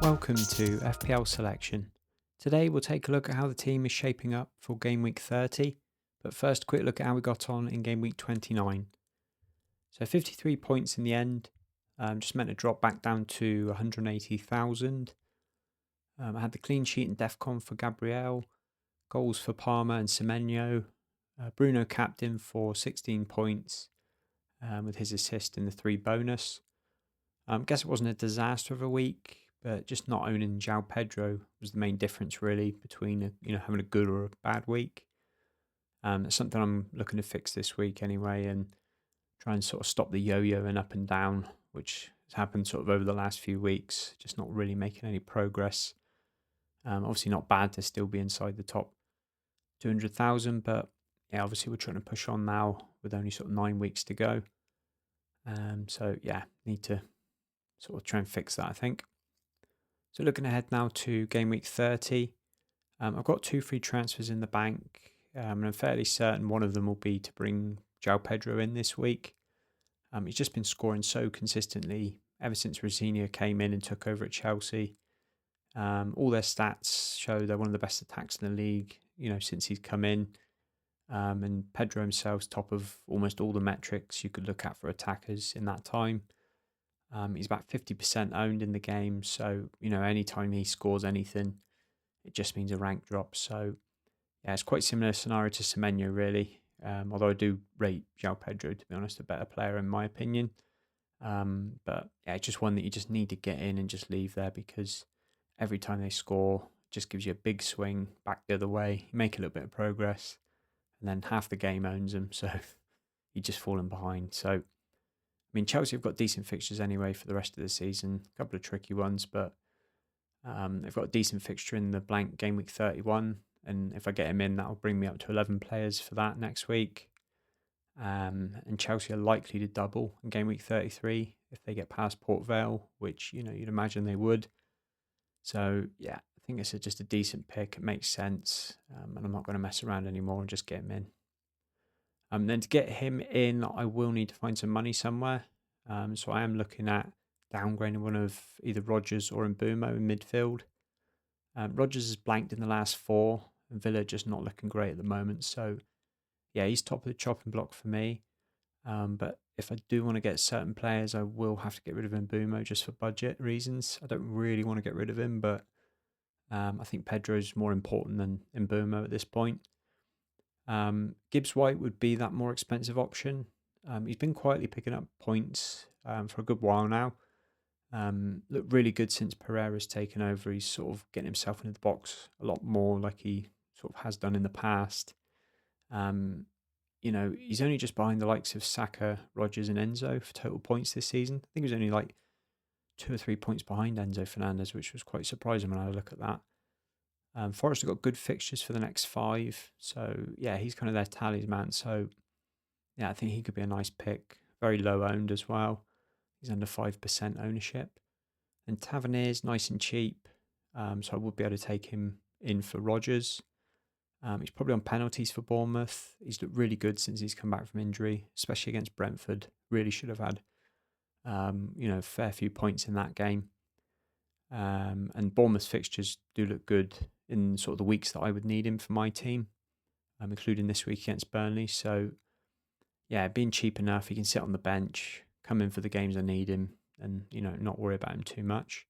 Welcome to FPL Selection. Today we'll take a look at how the team is shaping up for Game Week 30, but first a quick look at how we got on in Game Week 29. So 53 points in the end, just meant to drop back down to 180,000. I had the clean sheet and DEFCON for Gabriel, goals for Palmer and Semenyo, Bruno captain for 16 points with his assist in the 3 bonus. Guess it wasn't a disaster of a week, but just not owning Joao Pedro was the main difference really between having a good or a bad week. It's something I'm looking to fix this week anyway, and try and sort of stop the yo-yoing up and down, which has happened sort of over the last few weeks, just not really making any progress. Obviously not bad to still be inside the top 200,000, but yeah, obviously we're trying to push on now with only sort of 9 weeks to go. So yeah, need to sort of try and fix that, I think. So looking ahead now to Game Week 30, I've got 2 free transfers in the bank, and I'm fairly certain one of them will be to bring Joao Pedro in this week. He's just been scoring so consistently ever since Rosenior came in and took over at Chelsea. All their stats show they're one of the best attacks in the league, since he's come in. And Pedro himself's top of almost all the metrics you could look at for attackers in that time. He's about 50% owned in the game, so anytime he scores anything, it just means a rank drop. So yeah, it's quite similar scenario to Semenyo really. Although I do rate Joao Pedro, to be honest, a better player in my opinion. But yeah, it's just one that you just need to get in and just leave there, because every time they score, it just gives you a big swing back the other way. You make a little bit of progress, and then half the game owns them, so you're just falling behind. So Chelsea have got decent fixtures anyway for the rest of the season. A couple of tricky ones, but they've got a decent fixture in the blank Game Week 31. And if I get him in, that'll bring me up to 11 players for that next week. And Chelsea are likely to double in Game Week 33 if they get past Port Vale, which, you'd imagine they would. So, yeah, I think it's just a decent pick. It makes sense. And I'm not going to mess around anymore and just get him in. Then to get him in, I will need to find some money somewhere. So I am looking at downgrading one of either Rodgers or Mbeumo in midfield. Rodgers is blanked in the last 4, and Villa just not looking great at the moment. So yeah, he's top of the chopping block for me. But if I do want to get certain players, I will have to get rid of Mbeumo just for budget reasons. I don't really want to get rid of him, but I think Pedro is more important than Mbeumo at this point. Gibbs-White would be that more expensive option. He's been quietly picking up points for a good while now. Looked really good since Pereira's taken over. He's sort of getting himself into the box a lot more like he sort of has done in the past. He's only just behind the likes of Saka, Rodgers and Enzo for total points this season. I think he was only like 2 or 3 points behind Enzo Fernandez, which was quite surprising when I look at that. Forest have got good fixtures for the next 5. So, yeah, he's kind of their talisman. So, yeah, I think he could be a nice pick. Very low owned as well. He's under 5% ownership. And Tavernier's nice and cheap. So I would be able to take him in for Rodgers. He's probably on penalties for Bournemouth. He's looked really good since he's come back from injury, especially against Brentford. Really should have had, a fair few points in that game. And Bournemouth's fixtures do look good in sort of the weeks that I would need him for my team, including this week against Burnley. So, yeah, being cheap enough, he can sit on the bench, come in for the games I need him, and, not worry about him too much.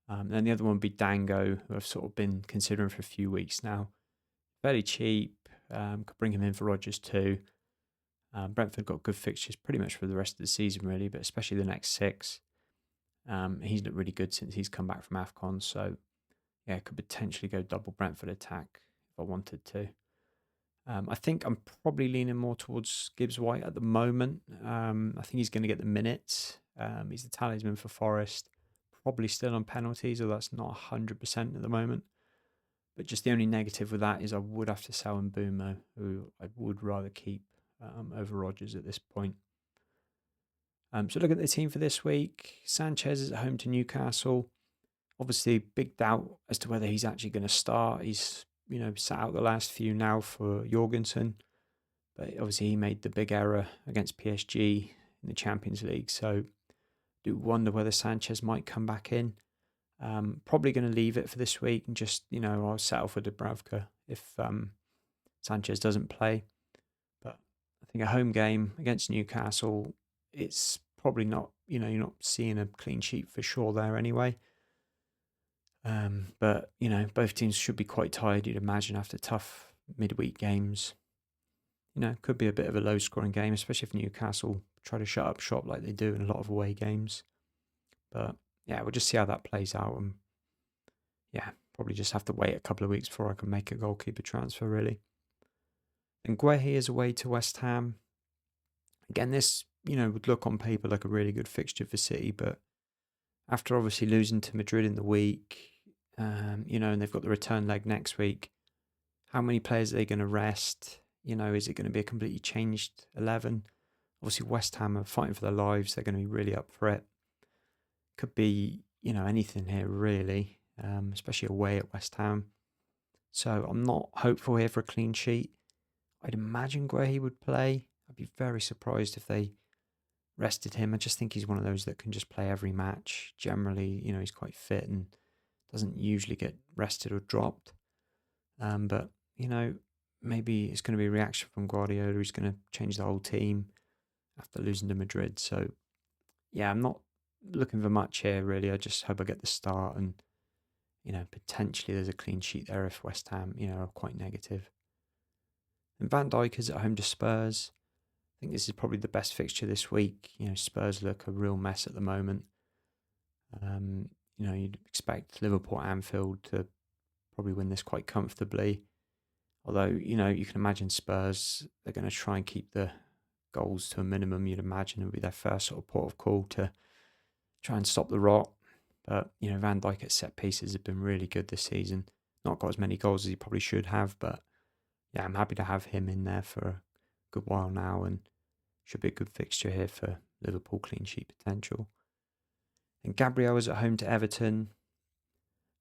Then the other one would be Dango, who I've sort of been considering for a few weeks now. Fairly cheap, could bring him in for Rodgers too. Brentford got good fixtures pretty much for the rest of the season, really, but especially the next 6. He's looked really good since he's come back from AFCON, so yeah, could potentially go double Brentford attack if I wanted to. I think I'm probably leaning more towards Gibbs-White at the moment. I think he's going to get the minutes. He's the talisman for Forest. Probably still on penalties, although that's not 100% at the moment. But just the only negative with that is I would have to sell Mbeumo, who I would rather keep over Rodgers at this point. So look at the team for this week. Sanchez is at home to Newcastle. Obviously, big doubt as to whether he's actually going to start. He's, sat out the last few now for Jorgensen. But obviously, he made the big error against PSG in the Champions League. So, do wonder whether Sanchez might come back in. Probably going to leave it for this week and just, I'll settle for Dubravka if Sanchez doesn't play. But I think a home game against Newcastle, it's probably not, you're not seeing a clean sheet for sure there anyway. But, both teams should be quite tired, you'd imagine, after tough midweek games. Could be a bit of a low-scoring game, especially if Newcastle try to shut up shop like they do in a lot of away games. But, yeah, we'll just see how that plays out. And, yeah, probably just have to wait a couple of weeks before I can make a goalkeeper transfer, really. And Guehi is away to West Ham. Again, this, would look on paper like a really good fixture for City, but after obviously losing to Madrid in the week, and they've got the return leg next week, how many players are they going to rest? Is it going to be a completely changed 11? Obviously, West Ham are fighting for their lives. They're going to be really up for it. Could be, anything here, really, especially away at West Ham. So I'm not hopeful here for a clean sheet. I'd imagine Guehi would play. I'd be very surprised if they rested him. I just think he's one of those that can just play every match. Generally, he's quite fit and doesn't usually get rested or dropped. But, maybe it's going to be a reaction from Guardiola. He's going to change the whole team after losing to Madrid. So, yeah, I'm not looking for much here, really. I just hope I get the start and, potentially there's a clean sheet there if West Ham, are quite negative. And Van Dijk is at home to Spurs. I think this is probably the best fixture this week. Spurs look a real mess at the moment. You'd expect Liverpool at Anfield to probably win this quite comfortably. Although, you can imagine Spurs, they're going to try and keep the goals to a minimum. You'd imagine it would be their first sort of port of call to try and stop the rot. But, Van Dijk at set pieces have been really good this season. Not got as many goals as he probably should have, but yeah, I'm happy to have him in there for a good while now, and should be a good fixture here for Liverpool clean sheet potential. And Gabriel is at home to Everton.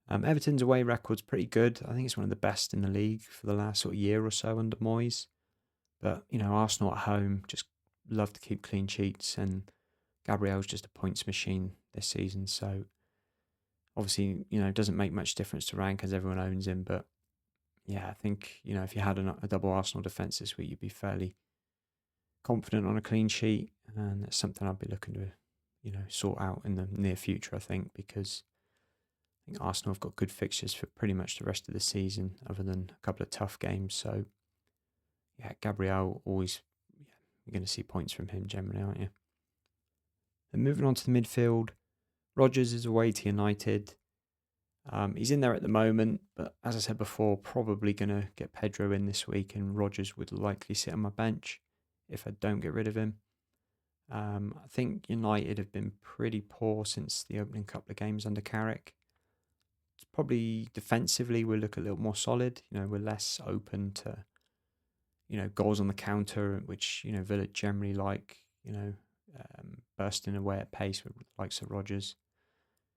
Everton's away record's pretty good. I think it's one of the best in the league for the last sort of year or so under Moyes. But, Arsenal at home just love to keep clean sheets, and Gabriel's just a points machine this season. So, obviously, it doesn't make much difference to rank as everyone owns him. But, yeah, I think, if you had a double Arsenal defence this week, you'd be fairly confident on a clean sheet. And that's something I'd be looking to, sort out in the near future, I think, because I think Arsenal have got good fixtures for pretty much the rest of the season, other than a couple of tough games. So, yeah, Gabriel, always, you're going to see points from him generally, aren't you? Then moving on to the midfield, Rodgers is away to United. He's in there at the moment, but as I said before, probably going to get Pedro in this week, and Rodgers would likely sit on my bench if I don't get rid of him. I think United have been pretty poor since the opening couple of games under Carrick. It's probably defensively we'll look a little more solid. We're less open to, goals on the counter, which, Villa generally like, bursting away at pace with the likes of Rodgers.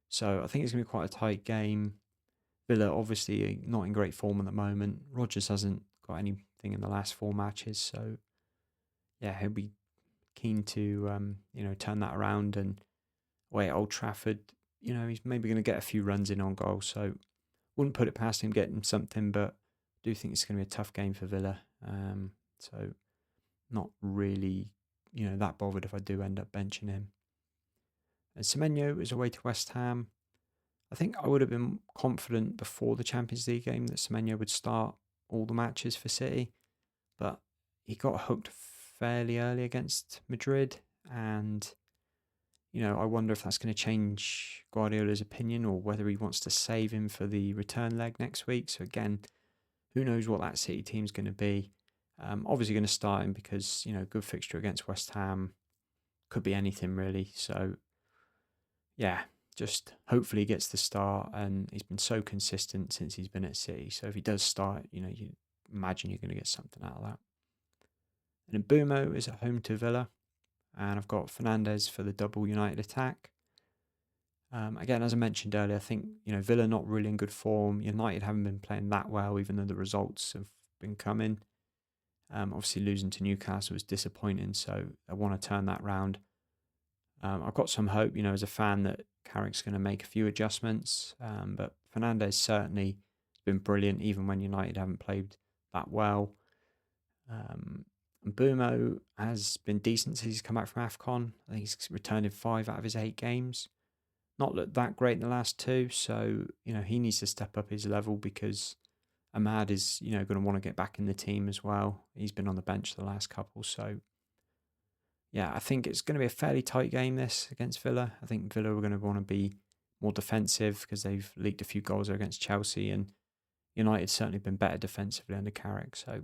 So I think it's going to be quite a tight game. Villa obviously not in great form at the moment. Rodgers hasn't got anything in the last 4 matches. So, yeah, he'll be keen to, turn that around. And away at Old Trafford, he's maybe going to get a few runs in on goal. So wouldn't put it past him getting something, but I do think it's going to be a tough game for Villa. So not really, that bothered if I do end up benching him. And Semenyo is away to West Ham. I think I would have been confident before the Champions League game that Semenyo would start all the matches for City, but he got hooked fairly early against Madrid, and I wonder if that's going to change Guardiola's opinion or whether he wants to save him for the return leg next week. So again, who knows what that City team's going to be. Obviously going to start him because, good fixture against West Ham. Could be anything really. So, yeah, just hopefully he gets the start, and he's been so consistent since he's been at City. So if he does start, you imagine you're going to get something out of that. And then Bumo is at home to Villa. And I've got Fernandes for the double United attack. Again, as I mentioned earlier, I think, Villa not really in good form. United haven't been playing that well, even though the results have been coming. Obviously, losing to Newcastle was disappointing, so I want to turn that round. I've got some hope, as a fan, that Carrick's going to make a few adjustments. But Fernandes certainly has been brilliant, even when United haven't played that well. Mbumo has been decent since he's come back from AFCON. I think he's returned in 5 out of his 8 games. Not looked that great in the last 2, so he needs to step up his level, because Ahmad is going to want to get back in the team as well. He's been on the bench the last couple, so yeah, I think it's going to be a fairly tight game this against Villa. I think Villa are going to want to be more defensive because they've leaked a few goals against Chelsea, and United's certainly been better defensively under Carrick. So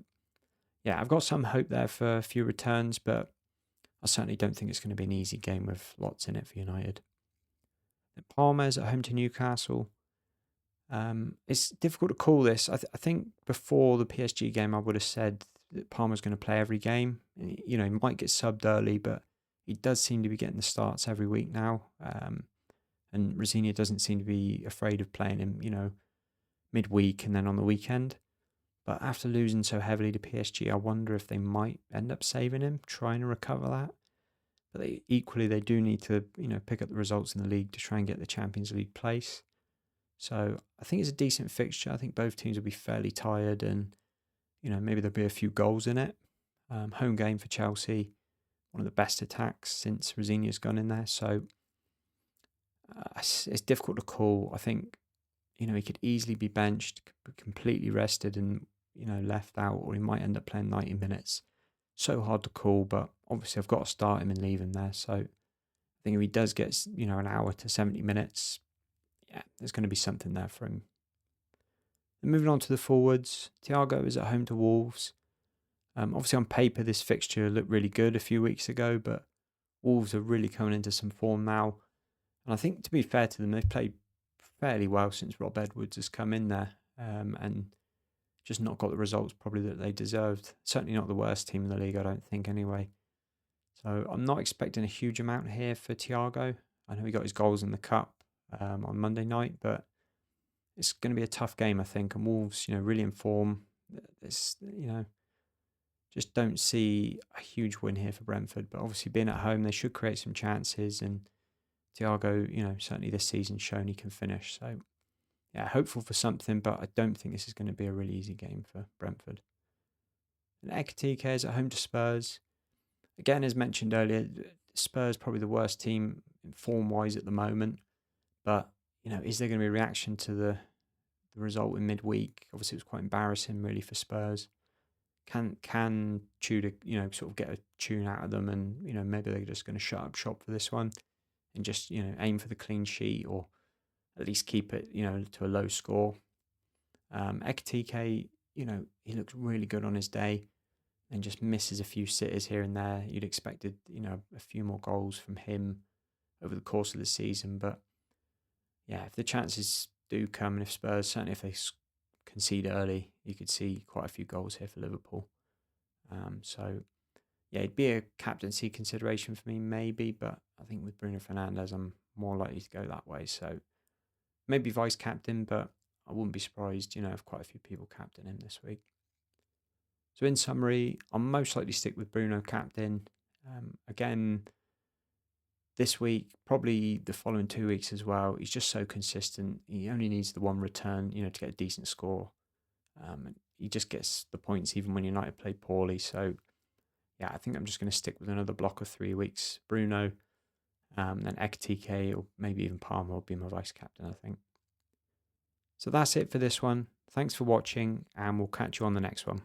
yeah, I've got some hope there for a few returns, but I certainly don't think it's going to be an easy game with lots in it for United. Palmer's at home to Newcastle. It's difficult to call this. I think before the PSG game, I would have said that Palmer's going to play every game. He might get subbed early, but he does seem to be getting the starts every week now. And Rosenior doesn't seem to be afraid of playing him, midweek and then on the weekend. But after losing so heavily to PSG, I wonder if they might end up saving him, trying to recover that. But they do need to, pick up the results in the league to try and get the Champions League place. So I think it's a decent fixture. I think both teams will be fairly tired, and maybe there'll be a few goals in it. Home game for Chelsea, one of the best attacks since Rosenior's gone in there. So it's difficult to call. I think he could easily be benched, completely rested, and left out, or he might end up playing 90 minutes. So hard to call, but obviously I've got to start him and leave him there. So I think if he does get an hour to 70 minutes, yeah, there's going to be something there for him. And moving on to the forwards, Thiago is at home to Wolves. Obviously on paper this fixture looked really good a few weeks ago, but Wolves are really coming into some form now. And I think, to be fair to them, they've played fairly well since Rob Edwards has come in there, and just not got the results probably that they deserved. Certainly not the worst team in the league, I don't think, anyway. So I'm not expecting a huge amount here for Thiago. I know he got his goals in the Cup on Monday night, but it's going to be a tough game, I think. And Wolves, really in form. It's, just don't see a huge win here for Brentford. But obviously, being at home, they should create some chances. And Thiago, certainly this season shown he can finish. So yeah, hopeful for something, but I don't think this is going to be a really easy game for Brentford. And Ekitike is at home to Spurs. Again, as mentioned earlier, Spurs probably the worst team form-wise at the moment. But, is there going to be a reaction to the result in midweek? Obviously, it was quite embarrassing, really, for Spurs. Can Tudor, sort of get a tune out of them, and, maybe they're just going to shut up shop for this one and just, aim for the clean sheet, or at least keep it, to a low score. Ekitike, he looks really good on his day and just misses a few sitters here and there. You'd expected, a few more goals from him over the course of the season. But yeah, if the chances do come, and if Spurs, certainly if they concede early, you could see quite a few goals here for Liverpool. So yeah, it'd be a captaincy consideration for me, maybe, but I think with Bruno Fernandes, I'm more likely to go that way. So maybe vice captain, but I wouldn't be surprised, if quite a few people captain him this week. So in summary, I'll most likely stick with Bruno captain. Again, this week, probably the following 2 weeks as well. He's just so consistent. He only needs the one return, to get a decent score. He just gets the points even when United play poorly. So yeah, I think I'm just going to stick with another block of 3 weeks. Bruno, then Ekitike, or maybe even Palmer will be my vice captain, I think. So that's it for this one. Thanks for watching, and we'll catch you on the next one.